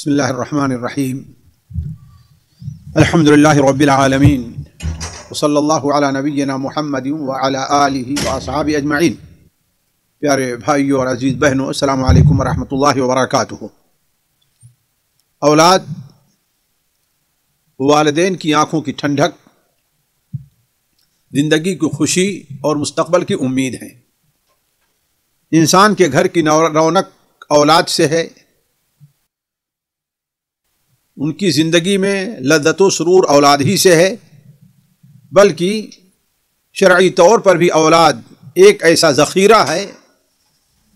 بسم اللہ الرحمن الرحیم الحمد للہ رب العالمین وصلی اللہ علی نبینا محمد وعلی آلہ واصحابہ اجمعین۔ پیارے بھائیوں اور عزیز بہنوں، السلام علیکم ورحمۃ اللہ وبرکاتہ۔ اولاد والدین کی آنکھوں کی ٹھنڈک، زندگی کی خوشی اور مستقبل کی امید ہے۔ انسان کے گھر کی رونق اولاد سے ہے، ان کی زندگی میں لذت و سرور اولاد ہی سے ہے، بلکہ شرعی طور پر بھی اولاد ایک ایسا ذخیرہ ہے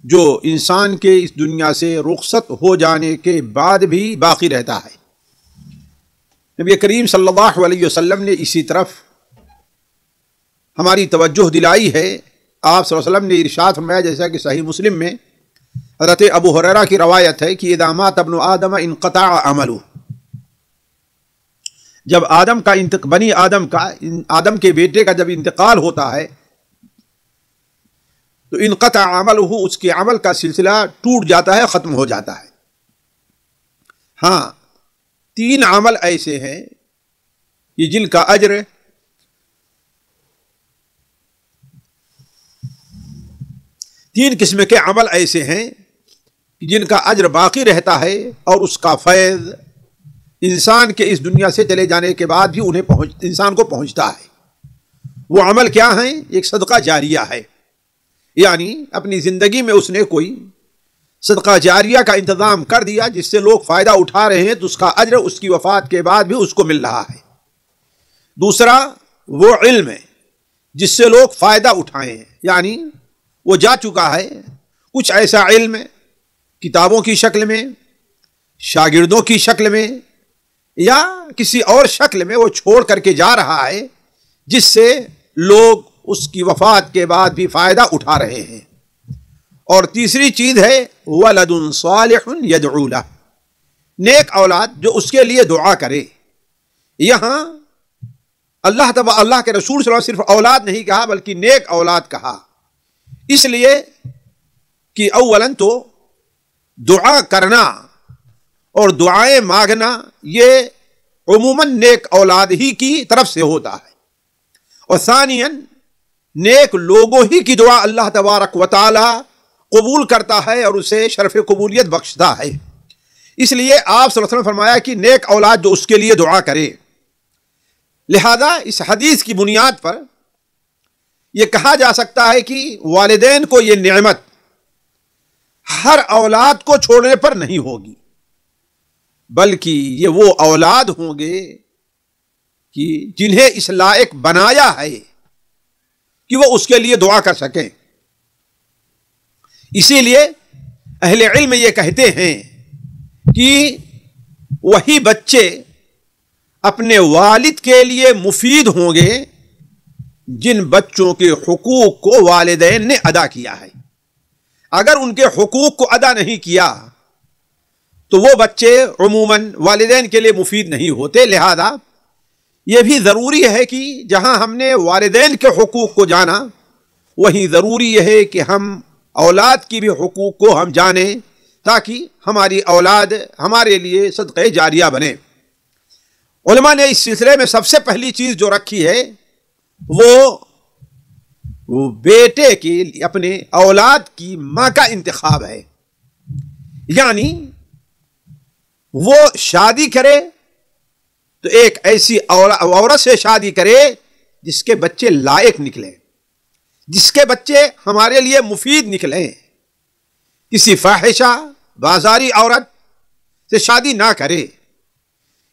جو انسان کے اس دنیا سے رخصت ہو جانے کے بعد بھی باقی رہتا ہے۔ نبی کریم صلی اللہ علیہ وسلم نے اسی طرف ہماری توجہ دلائی ہے۔ آپ صلی اللہ علیہ وسلم نے ارشاد فرمایا، جیسا کہ صحیح مسلم میں حضرت ابو ہریرہ کی روایت ہے کہ اذا مات ابن آدم انقطع عملہ، جب بنی آدم کے بیٹے کا جب انتقال ہوتا ہے تو انقطع عملہ، اس کے عمل کا سلسلہ ٹوٹ جاتا ہے، ختم ہو جاتا ہے۔ ہاں، 3 عمل ایسے ہیں کہ جن کا اجر تین قسم کے عمل ایسے ہیں کہ جن کا اجر باقی رہتا ہے اور اس کا فیض انسان کے اس دنیا سے چلے جانے کے بعد بھی انسان کو پہنچتا ہے۔ وہ عمل کیا ہیں؟ ایک صدقہ جاریہ ہے، یعنی اپنی زندگی میں اس نے کوئی صدقہ جاریہ کا انتظام کر دیا جس سے لوگ فائدہ اٹھا رہے ہیں، تو اس کا اجر اس کی وفات کے بعد بھی اس کو مل رہا ہے۔ دوسرا وہ علم ہے جس سے لوگ فائدہ اٹھائے ہیں، یعنی وہ جا چکا ہے، کچھ ایسا علم کتابوں کی شکل میں، شاگردوں کی شکل میں یا کسی اور شکل میں وہ چھوڑ کر کے جا رہا ہے، جس سے لوگ اس کی وفات کے بعد بھی فائدہ اٹھا رہے ہیں۔ اور تیسری چیز ہے ولد صالح یدعو لہ، نیک اولاد جو اس کے لیے دعا کرے۔ یہاں اللہ کے رسول صلی اللہ علیہ وسلم صرف اولاد نہیں کہا بلکہ نیک اولاد کہا، اس لیے کہ اولاً تو دعا کرنا اور دعائیں مانگنا یہ عموماً نیک اولاد ہی کی طرف سے ہوتا ہے، اور ثانیاً نیک لوگوں ہی کی دعا اللہ تبارک و تعالی قبول کرتا ہے اور اسے شرف قبولیت بخشتا ہے۔ اس لیے آپ صلی اللہ علیہ وسلم نے فرمایا کہ نیک اولاد جو اس کے لیے دعا کرے۔ لہذا اس حدیث کی بنیاد پر یہ کہا جا سکتا ہے کہ والدین کو یہ نعمت ہر اولاد کو چھوڑنے پر نہیں ہوگی، بلکہ یہ وہ اولاد ہوں گے کہ جنہیں اس لائق بنایا ہے کہ وہ اس کے لیے دعا کر سکیں۔ اسی لیے اہل علم یہ کہتے ہیں کہ وہی بچے اپنے والد کے لیے مفید ہوں گے جن بچوں کے حقوق کو والدین نے ادا کیا ہے۔ اگر ان کے حقوق کو ادا نہیں کیا تو وہ بچے عموماً والدین کے لیے مفید نہیں ہوتے۔ لہذا یہ بھی ضروری ہے کہ جہاں ہم نے والدین کے حقوق کو جانا، وہیں ضروری یہ ہے کہ ہم اولاد کی بھی حقوق کو ہم جانیں، تاکہ ہماری اولاد ہمارے لیے صدقہ جاریہ بنے۔ علماء نے اس سلسلے میں سب سے پہلی چیز جو رکھی ہے وہ بیٹے کی اپنے اولاد کی ماں کا انتخاب ہے، یعنی وہ شادی کرے تو ایک ایسی عورت سے شادی کرے جس کے بچے لائق نکلیں، جس کے بچے ہمارے لیے مفید نکلیں۔ کسی فاحشہ بازاری عورت سے شادی نہ کرے۔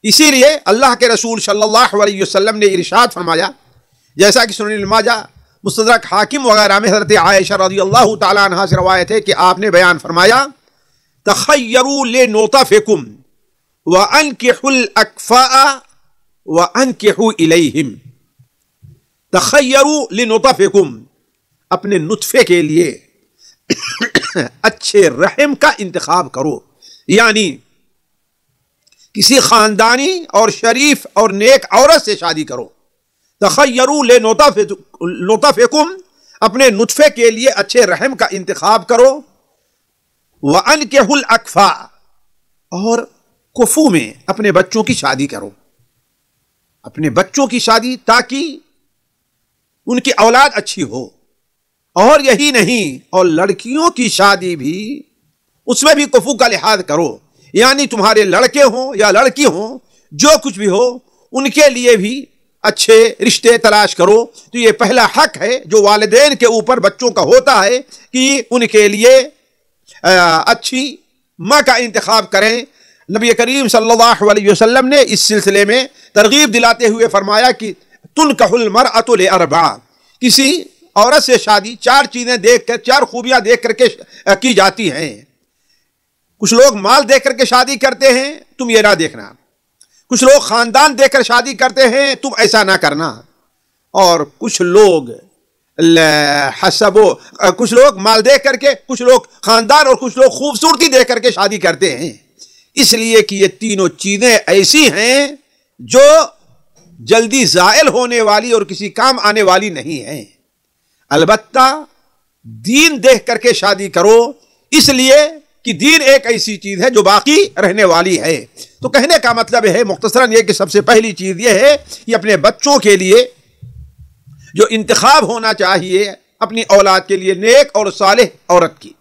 اسی لیے اللہ کے رسول صلی اللہ علیہ وسلم نے ارشاد فرمایا، جیسا کہ سنن ماجہ، مستدرک حاکم وغیرہ میں حضرت عائشہ رضی اللہ تعالی عنہا سے روایت ہے کہ آپ نے بیان فرمایا، تخیروا لنطفکم وانکحوا الاکفاء وانکحوا الیہم۔ تخیروا لنطفکم، اپنے نطفے کے لیے اچھے رحم کا انتخاب کرو، یعنی کسی خاندانی اور شریف اور نیک عورت سے شادی کرو۔ تخیروا لنطفکم، اپنے نطفے کے لیے اچھے رحم کا انتخاب کرو۔ وَأَنْكِحُوا الْأَكْفَاءَ، اور کفو میں اپنے بچوں کی شادی کرو، اپنے بچوں کی شادی، تاکہ ان کی اولاد اچھی ہو۔ اور یہی نہیں، اور لڑکیوں کی شادی بھی، اس میں بھی کفو کا لحاظ کرو، یعنی تمہارے لڑکے ہوں یا لڑکی ہوں، جو کچھ بھی ہو، ان کے لیے بھی اچھے رشتے تلاش کرو۔ تو یہ پہلا حق ہے جو والدین کے اوپر بچوں کا ہوتا ہے کہ ان کے لیے اچھی ماں کا انتخاب کریں۔ نبی کریم صلی اللہ علیہ وسلم نے اس سلسلے میں ترغیب دلاتے ہوئے فرمایا کہ تنکح المرأۃ لاربع، کسی عورت سے شادی چار چیزیں دیکھ کر، چار خوبیاں دیکھ کر کے کی جاتی ہیں۔ کچھ لوگ مال دیکھ کر کے شادی کرتے ہیں، تم یہ نہ دیکھنا۔ کچھ لوگ خاندان دیکھ کر شادی کرتے ہیں، تم ایسا نہ کرنا۔ اور کچھ لوگ کچھ لوگ مال دیکھ کر کے، کچھ لوگ خاندان، اور کچھ لوگ خوبصورتی دیکھ کر کے شادی کرتے ہیں، اس لیے کہ یہ تینوں چیزیں ایسی ہیں جو جلدی زائل ہونے والی اور کسی کام آنے والی نہیں ہیں۔ البتہ دین دیکھ کر کے شادی کرو، اس لیے کہ دین ایک ایسی چیز ہے جو باقی رہنے والی ہے۔ تو کہنے کا مطلب ہے مختصراً یہ کہ سب سے پہلی چیز یہ ہے کہ اپنے بچوں کے لیے جو انتخاب ہونا چاہیے اپنی اولاد کے لیے نیک اور صالح عورت کی۔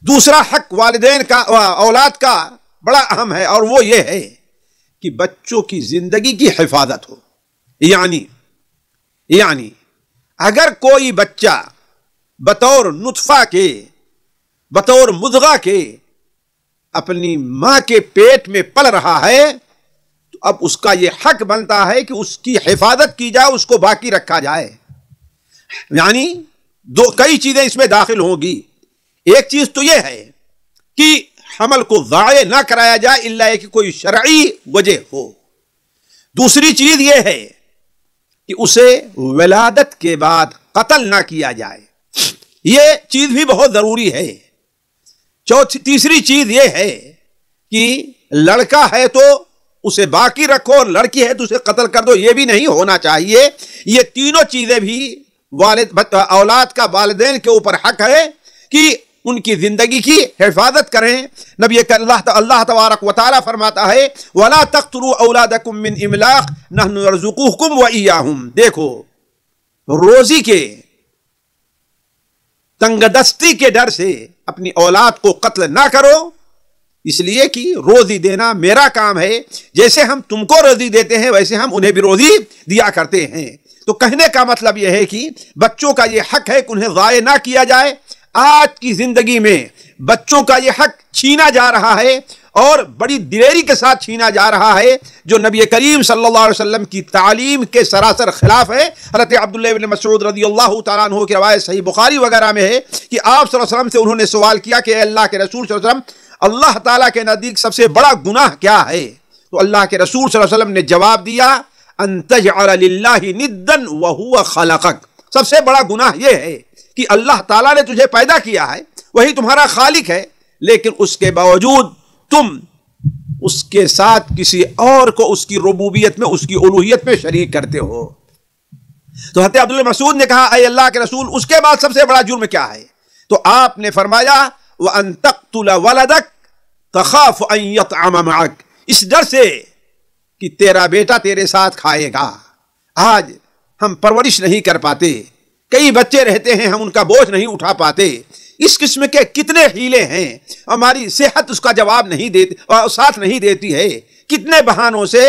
دوسرا حق والدین کا، اولاد کا بڑا اہم ہے، اور وہ یہ ہے کہ بچوں کی زندگی کی حفاظت ہو۔ یعنی اگر کوئی بچہ بطور نطفہ کے، بطور مضغہ کے اپنی ماں کے پیٹ میں پل رہا ہے، تو اب اس کا یہ حق بنتا ہے کہ اس کی حفاظت کی جائے، اس کو باقی رکھا جائے۔ یعنی کئی چیزیں اس میں داخل ہوں گی۔ ایک چیز تو یہ ہے کہ حمل کو ضائع نہ کرایا جائے الا کہ کوئی شرعی وجہ ہو۔ دوسری چیز یہ ہے کہ اسے ولادت کے بعد قتل نہ کیا جائے، یہ چیز بھی بہت ضروری ہے۔ تیسری چیز یہ ہے کہ لڑکا ہے تو اسے باقی رکھو، اور لڑکی ہے تو اسے قتل کر دو، یہ بھی نہیں ہونا چاہیے۔ یہ تینوں چیزیں بھی اولاد کا والدین کے اوپر حق ہے کہ ان کی زندگی کی حفاظت کریں۔ نبی اللہ تبارک و تعالی فرماتا ہے وَلَا تَقْتُلُوا أَوْلَادَكُم مِّنْ إِمْلَاقٍ نَحْنُ نَرْزُقُكُمْ وَإِيَّاهُمْ۔ دیکھو، روزی کے تنگ دستی کے ڈر سے اپنی اولاد کو قتل نہ کرو، اس لیے کہ روزی دینا میرا کام ہے، جیسے ہم تم کو روزی دیتے ہیں ویسے ہم انہیں بھی روزی دیا کرتے ہیں۔ تو کہنے کا مطلب یہ ہے کہ بچوں کا یہ حق ہے کہ انہیں ضائع نہ کیا جائے۔ آج کی زندگی میں بچوں کا یہ حق چھینا جا رہا ہے، اور بڑی دلیری کے ساتھ چھینا جا رہا ہے، جو نبی کریم صلی اللہ علیہ وسلم کی تعلیم کے سراسر خلاف ہے۔ حضرت عبداللہ بن مسعود رضی اللہ تعالیٰ عنہ کی روایت صحیح بخاری وغیرہ میں ہے کہ آپ صلی اللہ علیہ وسلم سے انہوں نے سوال کیا کہ اے اللہ کے رسول صلی اللہ علیہ وسلم، اللہ تعالیٰ کے نزدیک سب سے بڑا گناہ کیا ہے؟ تو اللہ کے رسول صلی اللہ علیہ وسلم نے جواب دیا ان تجعل للہ ندا وہو خلقک۔ سب سے بڑا گناہ یہ ہے کہ اللہ تعالیٰ نے تجھے پیدا کیا ہے، وہی تمہارا خالق ہے، لیکن اس کے باوجود تم اس کے ساتھ کسی اور کو اس کی ربوبیت میں، اس کی الوہیت میں شریک کرتے ہو۔ تو حضرت عبداللہ مسعود نے کہا اے اللہ کے رسول، اس کے بعد سب سے بڑا جرم کیا ہے؟ تو آپ نے فرمایا وَأَن تَقْتُلَ وَلَدَكَ تَخَافُ أَن يَطْعَمَ مَعَكَ، اس ڈر سے کہ تیرا بیٹا تیرے ساتھ کھائے گا۔ آج ہم پرورش نہیں کر پاتے، کئی بچے رہتے ہیں، ہم ان کا بوجھ نہیں اٹھا پاتے۔ اس قسم کے کتنے ہیلے ہیں، ہماری صحت اس کا جواب نہیں دیتی، ساتھ نہیں دیتی ہے۔ کتنے بہانوں سے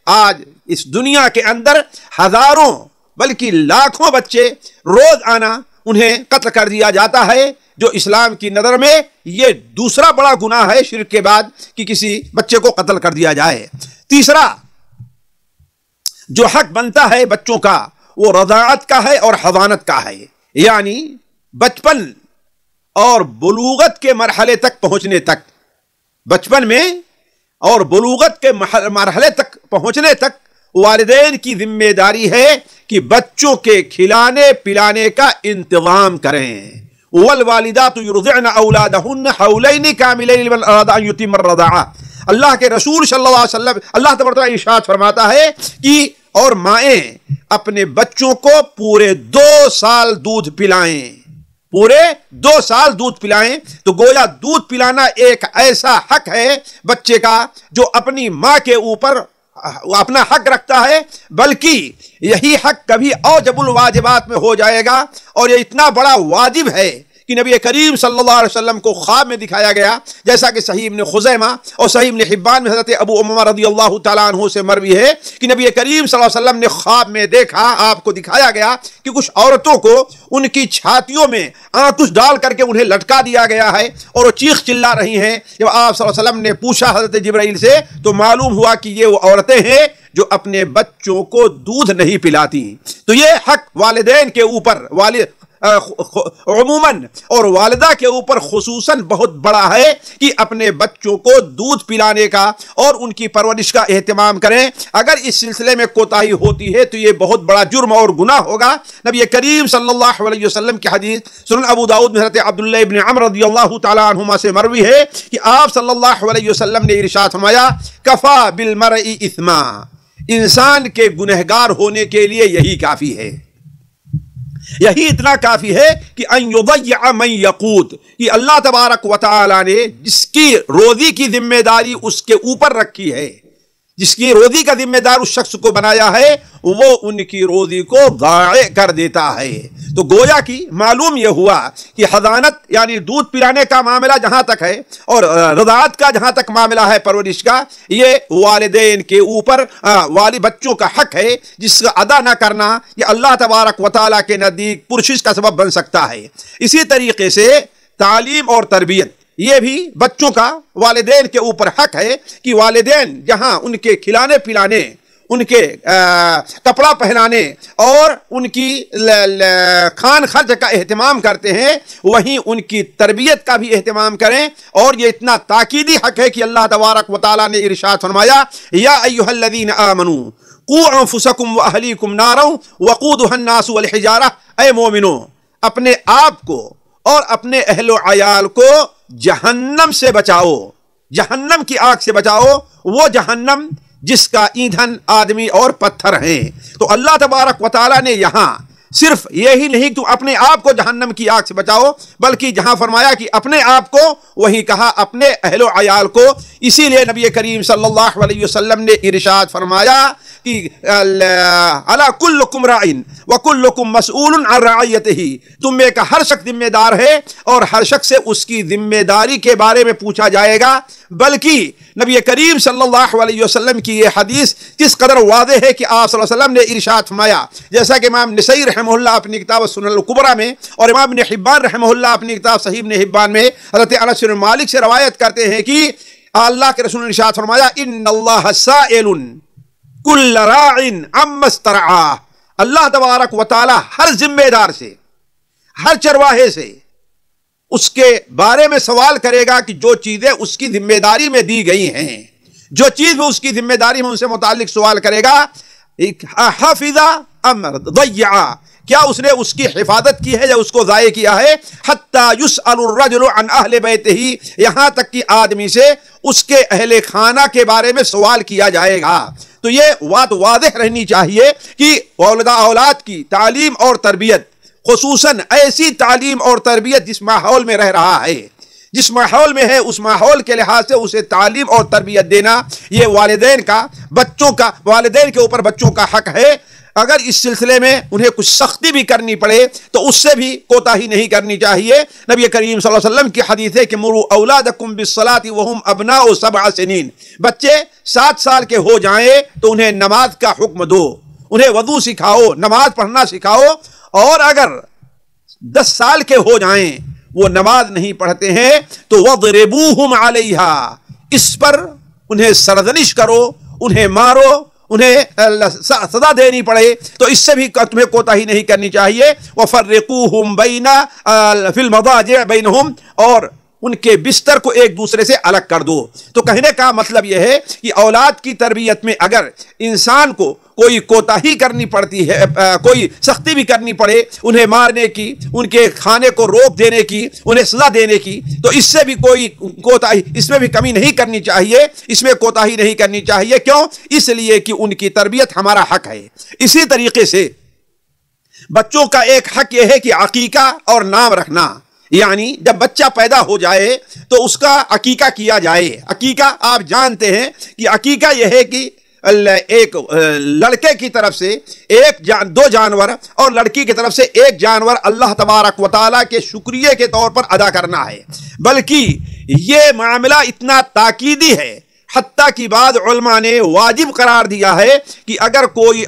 آج اس دنیا کے اندر ہزاروں بلکہ لاکھوں بچے روز آنا انہیں قتل کر دیا جاتا ہے، جو اسلام کی نظر میں یہ دوسرا بڑا گناہ ہے شرک کے بعد کہ کسی بچے کو قتل کر دیا جائے۔ تیسرا جو حق بنتا ہے بچوں کا وہ رضاعت کا ہے اور حضانت کا ہے، یعنی بچپن اور بلوغت کے مرحلے تک پہنچنے تک، بچپن میں اور بلوغت کے مرحلے تک پہنچنے تک والدین کی ذمہ داری ہے کہ بچوں کے کھلانے پلانے کا انتظام کریں۔ والوالدات یرضعن اولادہن حولین کاملین لمن اراد ان یتم الرضاعہ۔ اللہ کے رسول صلی اللہ علیہ وسلم اللہ تبارک و تعالیٰ ارشاد فرماتا ہے کہ اور مائیں اپنے بچوں کو پورے 2 سال دودھ پلائیں۔ پورے 2 سال دودھ پلائیں، تو گویا دودھ پلانا ایک ایسا حق ہے بچے کا جو اپنی ماں کے اوپر اپنا حق رکھتا ہے، بلکہ یہی حق کبھی اوجب الواجبات میں ہو جائے گا، اور یہ اتنا بڑا واجب ہے کہ نبی کریم صلی اللہ علیہ وسلم کو خواب میں دکھایا گیا، جیسا کہ صحیح ابن خزیمہ اور صحیح ابن حبان میں حضرت ابو امامہ رضی اللہ تعالیٰ عنہ سے مروی ہے کہ نبی کریم صلی اللہ علیہ وسلم نے خواب میں دیکھا، آپ کو دکھایا گیا کہ کچھ عورتوں کو ان کی چھاتیوں میں آنکش ڈال کر کے انہیں لٹکا دیا گیا ہے اور وہ چیخ چلا رہی ہیں۔ جب آپ صلی اللہ علیہ وسلم نے پوچھا حضرت جبرائیل سے تو معلوم ہوا کہ یہ وہ عورتیں ہیں جو اپنے بچوں کو دودھ نہیں پلاتی۔ تو یہ حق والدین کے اوپر عموماً اور والدہ کے اوپر خصوصاً بہت بڑا ہے کہ اپنے بچوں کو دودھ پلانے کا اور ان کی پرورش کا اہتمام کریں۔ اگر اس سلسلے میں کوتاہی ہوتی ہے تو یہ بہت بڑا جرم اور گناہ ہوگا۔ نبی کریم صلی اللہ علیہ وسلم کی حدیث سنن ابو داؤد میں حضرت عبداللہ ابن عمر رضی اللہ تعالیٰ عنہما سے مروی ہے کہ آپ صلی اللہ علیہ وسلم نے ارشاد فرمایا، کفا بالمرء اثما، انسان کے گنہگار ہونے کے لیے یہی کافی ہے، یہی اتنا کافی ہے کہ ان یضیع من یقوت، کہ اللہ تبارک و تعالی نے جس کی روزی کی ذمہ داری اس کے اوپر رکھی ہے، جس کی روزی کا ذمہ دار اس شخص کو بنایا ہے، وہ ان کی روزی کو ضائع کر دیتا ہے۔ تو گویا کہ معلوم یہ ہوا کہ حضانت یعنی دودھ پلانے کا معاملہ جہاں تک ہے اور رضاعت کا جہاں تک معاملہ ہے، پرورش کا، یہ والدین کے اوپر بچوں کا حق ہے، جس کا ادا نہ کرنا یہ اللہ تبارک و تعالیٰ کے نزدیک پرشش کا سبب بن سکتا ہے۔ اسی طریقے سے تعلیم اور تربیت، یہ بھی بچوں کا والدین کے اوپر حق ہے کہ والدین جہاں ان کے کھلانے پلانے، ان کے کپڑا پہنانے اور ان کی کھان خرچ کا اہتمام کرتے ہیں، وہیں ان کی تربیت کا بھی اہتمام کریں۔ اور یہ اتنا تاکیدی حق ہے کہ اللہ تبارک و تعالیٰ نے ارشاد فرمایا، یا ایھا الذین آمنوا قوا انفسکم واہلیکم نارا وقودھا الناس والحجارہ، اے مومنو اپنے آپ کو اور اپنے اہل و عیال کو جہنم سے بچاؤ، جہنم کی آگ سے بچاؤ، وہ جہنم جس کا ایندھن آدمی اور پتھر ہیں۔ تو اللہ تبارک و تعالیٰ نے یہاں صرف یہی نہیں کہ اپنے آپ کو جہنم کی آگ سے بچاؤ، بلکہ جہاں فرمایا کہ اپنے آپ کو، وہیں کہا اپنے اہل و عیال کو۔ اسی لیے نبی کریم صلی اللہ علیہ وسلم نے ارشاد فرمایا کہ الا کلکم راع وکلکم مسئول عن رعیتہ، تم میں کا ہر شخص ذمہ دار ہے اور ہر شخص سے اس کی ذمہ داری کے بارے میں پوچھا جائے گا۔ بلکہ نبی کریم صلی اللہ علیہ وسلم کی یہ حدیث کس قدر واضح ہے کہ آپ صلی اللہ علیہ وسلم نے ارشاد فرمایا، جیسا کہ امام نسائی رحمہ اللہ اپنی کتاب السنن الکبریٰ میں اور امام ابن حبان رحمہ اللہ اپنی کتاب صحیح ابن حبان میں حضرت انس بن مالک سے روایت کرتے ہیں کہ اللہ کے رسول نے ارشاد فرمایا، ان اللہ سائل کل راع عما استرعاہ، اللہ تبارک و تعالی ہر ذمہ دار سے، ہر چرواہے سے اس کے بارے میں سوال کرے گا کہ جو چیزیں اس کی ذمہ داری میں دی گئی ہیں، جو چیز بھی اس کی ذمہ داری میں ان سے متعلق سوال کرے گا، حافظ ام ضیع، کیا اس نے اس کی حفاظت کی ہے یا اس کو ضائع کیا ہے، حتی یسأل الرجل عن اہل بیتہ، یہاں تک کہ آدمی سے اس کے اہل خانہ کے بارے میں سوال کیا جائے گا۔ تو یہ بات واضح رہنی چاہیے کہ اولاد کی تعلیم اور تربیت، خصوصاً ایسی تعلیم اور تربیت جس ماحول میں رہ رہا ہے، جس ماحول میں ہے، اس ماحول کے لحاظ سے اسے تعلیم اور تربیت دینا، یہ والدین کے اوپر بچوں کا حق ہے۔ اگر اس سلسلے میں انہیں کچھ سختی بھی کرنی پڑے تو اس سے بھی کوتاہی نہیں کرنی چاہیے۔ نبی کریم صلی اللہ علیہ وسلم کی حدیث ہے کہ مروا اولادکم بالصلاۃ وہم ابناء 7 سنین، بچے 7 سال کے ہو جائیں تو انہیں نماز کا حکم دو، انہیں وضو سکھاؤ، نماز پڑھنا سکھاؤ، اور اگر 10 سال کے ہو جائیں وہ نماز نہیں پڑھتے ہیں تو وَضْرِبُوهُمْ عَلَيْهَا، اس پر انہیں سرزنش کرو، انہیں مارو، انہیں سزا دینی پڑے، تو اس سے بھی تمہیں کوتاہی نہیں کرنی چاہیے۔ وَفَرِّقُوهُمْ بَيْنَ فِي الْمَضَاجِعِ بَيْنَهُمْ، اور ان کے بستر کو ایک دوسرے سے الگ کر دو۔ تو کہنے کا مطلب یہ ہے کہ اولاد کی تربیت میں اگر انسان کو کوئی کوتاہی کرنی پڑتی ہے، کوئی سختی بھی کرنی پڑے، انہیں مارنے کی، ان کے کھانے کو روک دینے کی، انہیں سزا دینے کی، تو اس سے بھی کوئی کوتاہی، اس میں بھی کمی نہیں کرنی چاہیے، اس میں کوتاہی نہیں کرنی چاہیے۔ کیوں؟ اس لیے کہ ان کی تربیت ہمارا حق ہے۔ اسی طریقے سے بچوں کا ایک حق یہ ہے کہ عقیقہ اور نام رکھنا، یعنی جب بچہ پیدا ہو جائے تو اس کا عقیقہ کیا جائے۔ عقیقہ آپ جانتے ہیں کہ عقیقہ یہ ہے کہ ایک لڑکے کی طرف سے دو جانور اور لڑکی کی طرف سے ایک جانور اللہ تبارک و تعالیٰ کے شکریہ کے طور پر ادا کرنا ہے۔ بلکہ یہ معاملہ اتنا تاکیدی ہے، حتیٰ کہ بعض علماء نے واجب قرار دیا ہے کہ اگر کوئی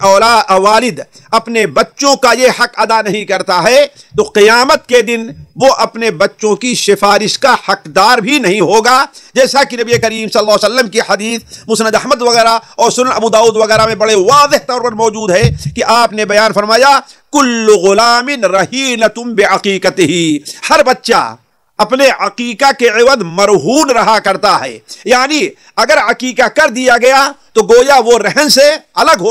والد اپنے بچوں کا یہ حق ادا نہیں کرتا ہے تو قیامت کے دن وہ اپنے بچوں کی سفارش کا حقدار بھی نہیں ہوگا، جیسا کہ نبی کریم صلی اللہ علیہ وسلم کی حدیث مسند احمد وغیرہ اور سنن ابو داؤد وغیرہ میں بڑے واضح طور پر موجود ہے کہ آپ نے بیان فرمایا کل غلام رہینۃ بعقیقتہ، ہر بچہ اپنے عقیقہ کے عوض مرہون رہا کرتا ہے، یعنی اگر عقیقہ کر دیا گیا تو گویا وہ رہن سے الگ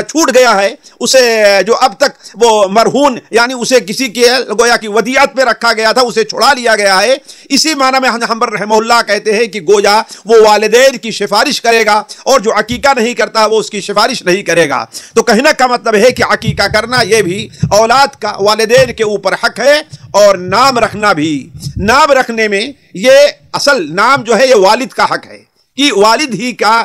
چھوٹ گیا ہے، اسے جو اب تک وہ مرہون یعنی اسے کسی کے گویا کی ودیعت پہ رکھا گیا تھا اسے چھڑا لیا گیا ہے۔ اسی معنی میں حنبل رحمہ اللہ کہتے ہیں کہ گویا وہ والدین کی سفارش کرے گا اور جو عقیقہ نہیں کرتا وہ اس کی سفارش نہیں کرے گا۔ تو کہنے کا مطلب ہے کہ عقیقہ کرنا یہ بھی اولاد کا والدین کے اوپر حق ہے، اور نام رکھنا بھی۔ نام رکھنے میں یہ اصل نام جو ہے یہ والد کا حق ہے کہ والد ہی کا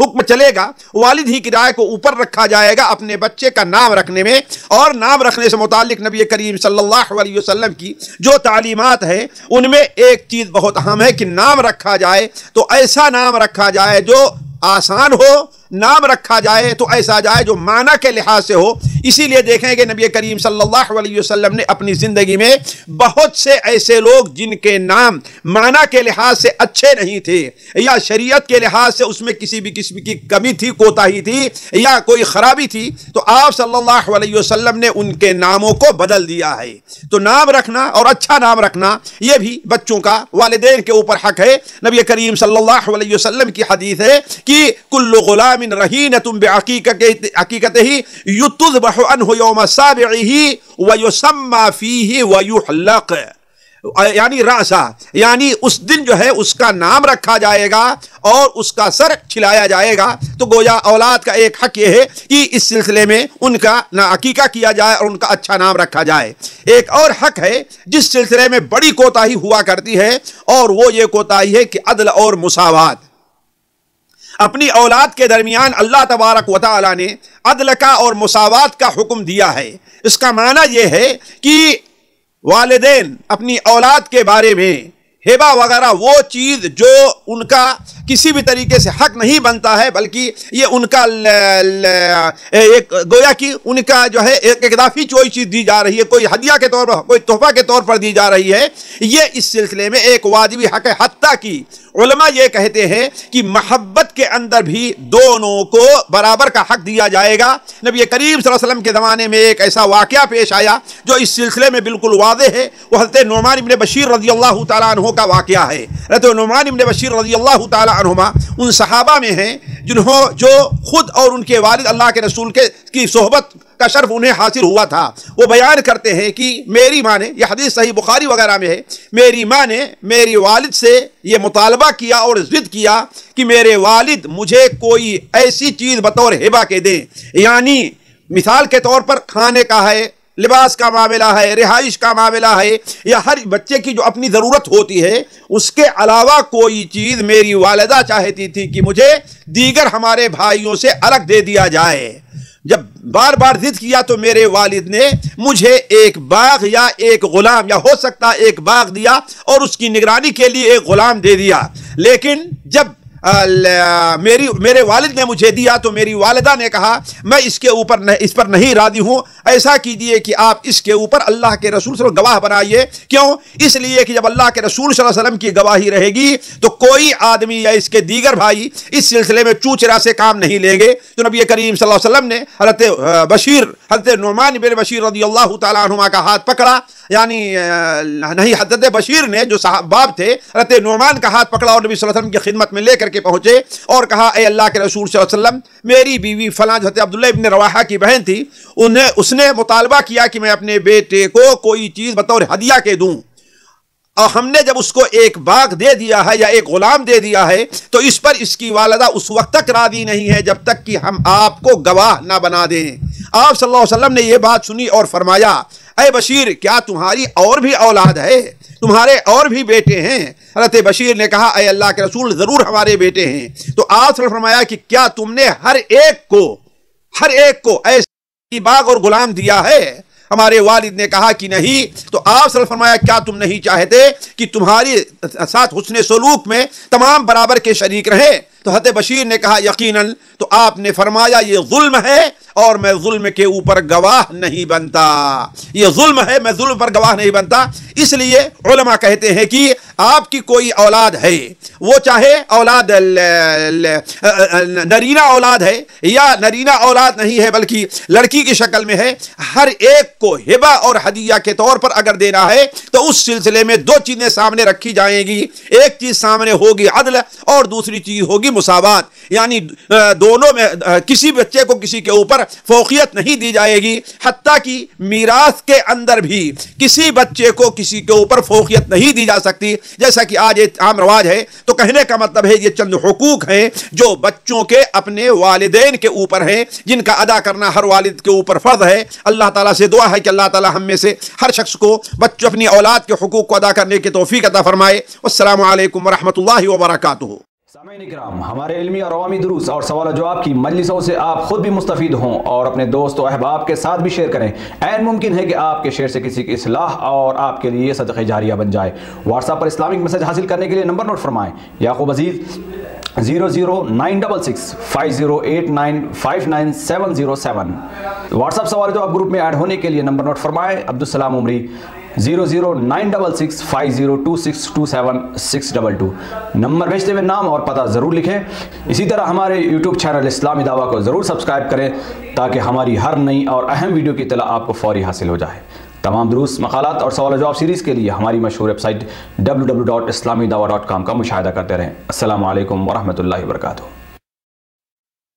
حکم چلے گا، والد ہی کی رائے کو اوپر رکھا جائے گا اپنے بچے کا نام رکھنے میں۔ اور نام رکھنے سے متعلق نبی کریم صلی اللہ علیہ وسلم کی جو تعلیمات ہیں ان میں ایک چیز بہت اہم ہے کہ نام رکھا جائے تو ایسا نام رکھا جائے جو آسان ہو، نام رکھا جائے تو ایسا جائے جو معنی کے لحاظ سے ہو۔ اسی لیے دیکھیں کہ نبی کریم صلی اللہ علیہ وسلم نے اپنی زندگی میں بہت سے ایسے لوگ جن کے نام معنی کے لحاظ سے اچھے نہیں تھے یا شریعت کے لحاظ سے اس میں کسی بھی قسم کی کمی تھی، کوتاہی تھی یا کوئی خرابی تھی، تو آپ صلی اللہ علیہ وسلم نے ان کے ناموں کو بدل دیا ہے۔ تو نام رکھنا اور اچھا نام رکھنا یہ بھی بچوں کا والدین کے اوپر حق ہے۔ نبی کریم صلی اللہ علیہ وسلم کی حدیث ہے کہ کل غلام رہینۃ بعقیقتہ یتذبح عنہ یوم سابعہ ویسمى فیہ ویحلق، یعنی رأسا، یعنی اس دن جو ہے اس کا نام رکھا جائے گا اور اس کا سر چھلایا جائے گا۔ تو گویا اولاد کا ایک حق یہ ہے کہ اس سلسلے میں ان کا عقیقہ کیا جائے اور ان کا اچھا نام رکھا جائے۔ ایک اور حق ہے جس سلسلے میں بڑی کوتاہی ہوا کرتی ہے، اور وہ یہ کوتاہی ہے کہ عدل اور مساوات۔ اپنی اولاد کے درمیان اللہ تبارک و تعالی نے عدل کا اور مساوات کا حکم دیا ہے۔ اس کا معنی یہ ہے کہ والدین اپنی اولاد کے بارے میں ہبہ وغیرہ وہ چیز جو ان کا کسی بھی طریقے سے حق نہیں بنتا ہے، بلکہ یہ ان کا ایک گویا کہ ان کا جو ہے ایک اضافی کوئی چیز دی جا رہی ہے، کوئی ہدیہ کے طور پر، کوئی تحفہ کے طور پر دی جا رہی ہے، یہ اس سلسلے میں ایک واجبی حق ہے۔ حتیٰ کہ علماء یہ کہتے ہیں کہ محبت کے اندر بھی دونوں کو برابر کا حق دیا جائے گا۔ نبی کریم صلی اللہ علیہ وسلم کے زمانے میں ایک ایسا واقعہ پیش آیا جو اس سلسلے میں بالکل واضح ہے، وہ حضرت نعمان بن بشیر رضی اللہ تعالیٰ عنہ کا واقعہ ہے۔ حضرت نعمان بن بشیر رضی اللہ تعالیٰ عنہما ان صحابہ میں ہیں جو خود اور ان کے والد اللہ کے رسول کی صحبت کا شرف انہیں حاصل ہوا تھا۔ وہ بیان کرتے ہیں کہ میری ماں نے، یہ حدیث صحیح بخاری وغیرہ میں ہے، میری ماں نے میری والد سے یہ مطالبہ کیا اور ضد کیا کہ میرے والد مجھے کوئی ایسی چیز بطور ہبہ کے دیں، یعنی مثال کے طور پر کھانے کا ہے، لباس کا معاملہ ہے، رہائش کا معاملہ ہے، یا ہر بچے کی جو اپنی ضرورت ہوتی ہے اس کے علاوہ کوئی چیز میری والدہ چاہتی تھی کہ مجھے دیگر ہمارے بھائیوں سے الگ دے دیا جائے۔ جب بار بار ضد کیا تو میرے والد نے مجھے ایک باغ یا ایک غلام، یا ہو سکتا ایک باغ دیا اور اس کی نگرانی کے لیے ایک غلام دے دیا، لیکن جب میرے والد نے مجھے دیا تو میری والدہ نے کہا میں اس پر نہیں راضی ہوں، ایسا کیجئے کہ آپ اس کے اوپر اللہ کے رسول صلی اللہ علیہ وسلم گواہ بنائیے۔ کیوں؟ اس لیے کہ جب اللہ کے رسول صلی اللہ علیہ وسلم کی گواہی رہے گی تو کوئی آدمی یا اس کے دیگر بھائی اس سلسلے میں چوچرا سے کام نہیں لیں گے۔ تو نبی کریم صلی اللہ علیہ وسلم نے حضرت نعمان بن بشیر رضی اللہ تعالیٰ عنہما کا ہاتھ پکڑا، یعنی نہیں، حضرت بشیر نے جو باپ تھے حضرت نعمان کا ہاتھ پکڑا اور نبی صلی اللہ علیہ وسلم کی خدمت میں لے کر کے پہنچے اور کہا اے اللہ کے رسول صلی اللہ علیہ وسلم، میری بیوی فلاں حضرت عبداللہ ابن رواحہ کی بہن تھی، اس نے مطالبہ کیا کہ میں اپنے بیٹے کو کوئی چیز بطور ہدیہ کے دوں۔ اور ہم نے جب اس کو ایک باغ دے دیا ہے یا ایک غلام دے دیا ہے تو اس پر اس کی والدہ اس وقت تک راضی نہیں ہے جب تک کہ ہم آپ کو گواہ نہ بنا دیں۔ آپ صلی اللہ علیہ وسلم نے یہ بات سنی اور فرمایا اے بشیر کیا تمہاری اور بھی اولاد ہے، تمہارے اور بھی بیٹے ہیں؟ حضرت بشیر نے کہا اے اللہ کے رسول ضرور ہمارے بیٹے ہیں۔ تو آپ نے فرمایا کہ کیا تم نے ہر ایک کو ایسے باغ اور غلام دیا ہے؟ ہمارے والد نے کہا کہ نہیں۔ تو آپ نے فرمایا کیا تم نہیں چاہتے کہ تمہاری ساتھ حسن سلوک میں تمام برابر کے شریک رہے؟ تو حضرت بشیر نے کہا یقیناً۔ تو آپ نے فرمایا یہ ظلم ہے اور میں ظلم کے اوپر گواہ نہیں بنتا، یہ ظلم ہے، میں ظلم پر گواہ نہیں بنتا۔ اس لیے علماء کہتے ہیں کہ آپ کی کوئی اولاد ہے، وہ چاہے اولاد نرینہ اولاد ہے یا نرینہ اولاد نہیں ہے بلکہ لڑکی کی شکل میں ہے، ہر ایک کو ہبہ اور ہدیہ کے طور پر اگر دینا ہے تو اس سلسلے میں دو چیزیں سامنے رکھی جائیں گی۔ ایک چیز سامنے ہوگی عدل اور دوسری چیز ہوگی مساوات، یعنی دونوں میں کسی بچے کو کسی کے اوپر فوقیت نہیں دی جائے گی، حتیٰ کہ میراث کے اندر بھی کسی بچے کو کسی کے اوپر فوقیت نہیں دی جا سکتی، جیسا کہ آج ایک عام رواج ہے۔ تو کہنے کا مطلب ہے یہ چند حقوق ہیں جو بچوں کے اپنے والدین کے اوپر ہیں، جن کا ادا کرنا ہر والد کے اوپر فرض ہے۔ اللہ تعالیٰ سے دعا ہے کہ اللہ تعالیٰ ہم میں سے ہر شخص کو بچوں اپنی اولاد کے حقوق کو ادا کرنے کی توفیق عطا فرمائے۔ السلام علیکم ورحمۃ اللہ وبرکاتہ۔ سامعین اکرام، ہمارے علمی اور عوامی دروس اور سوال و جواب کی مجلسوں سے آپ خود بھی مستفید ہوں اور اپنے دوست و احباب کے ساتھ بھی شیئر کریں۔ عین ممکن ہے کہ آپ کے شیئر سے کسی کی اصلاح اور آپ کے لیے صدقہ جاریہ بن جائے۔ واٹس ایپ پر اسلامک میسج حاصل کرنے کے لیے نمبر نوٹ فرمائیں: یعقوب عزیز 00966 5089 59707۔ واٹس ایپ سوال و جواب گروپ میں ایڈ ہونے کے لیے نمبر نوٹ فرمائیں: عبدالسلام عمری 00966 502627 نمبر بھیجتے ہوئے نام اور پتہ ضرور لکھیں۔ اسی طرح ہمارے یوٹیوب چینل اسلامی دعویٰ کو ضرور سبسکرائب کریں تاکہ ہماری ہر نئی اور اہم ویڈیو کی اطلاع آپ کو فوری حاصل ہو جائے۔ تمام دروس، مقالات اور سوال و جواب سیریز کے لیے ہماری مشہور ویب سائٹ www.islamidawah.com کا مشاہدہ کرتے رہیں۔ السلام علیکم ورحمۃ اللہ وبرکاتہ۔